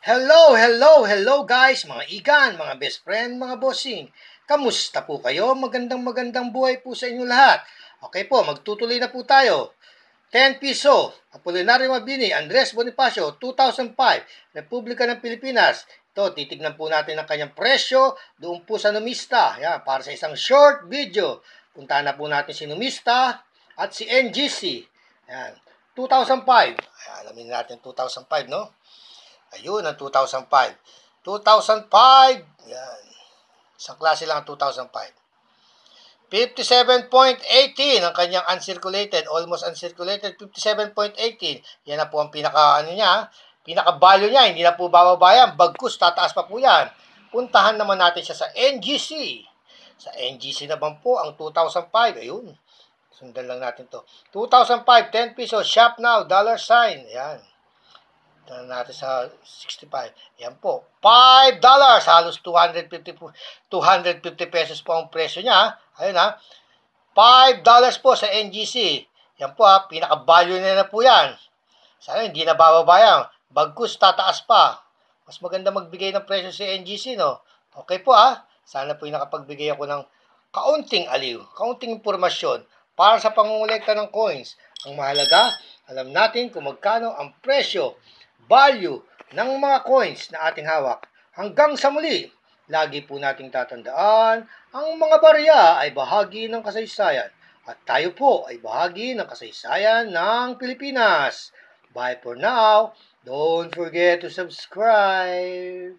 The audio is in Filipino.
Hello, hello, hello guys, mga igan, mga best friend, mga bossing. Kamusta po kayo? Magandang buhay po sa inyo lahat. Okay po, magtutuloy na po tayo. 10 piso, Apolinario Mabini, Andres Bonifacio, 2005, Republika ng Pilipinas. Ito, titignan po natin ang kanyang presyo doon po sa Numista. Yan, para sa isang short video. Puntahan na po natin si Numista at si NGC. Yan, 2005. Ayan, alamin natin 2005, no? Ayun, ang 2005. 2005, yan. Isang klase lang ang 2005. 57.18 ang kanyang uncirculated, almost uncirculated, 57.18. Yan na po ang pinaka-value niya, hindi na po bababa yan. Bagkus, tataas pa po yan. Puntahan naman natin siya sa NGC. Sa NGC naman po, ang 2005, ayun. Sundan lang natin to. 2005, 10 pesos, shop now, dollar sign. Yan. Tignan natin sa 65. Yan po. $5. Halos 250 pesos po ang presyo niya. Ayun ha. $5 po sa NGC. Yan po ha. Pinaka-value na po yan. Sana hindi na bababa yan. Bagkus, tataas pa. Mas maganda magbigay ng presyo sa NGC, no? Okay po ha. Sana po yung nakapagbigay ako ng kaunting aliw, kaunting impormasyon para sa pangungulekta ng coins. Ang mahalaga, alam natin kung magkano ang presyo, value ng mga coins na ating hawak. Hanggang sa muli, lagi po nating tatandaan, ang mga barya ay bahagi ng kasaysayan at tayo po ay bahagi ng kasaysayan ng Pilipinas. Bye for now. Don't forget to subscribe.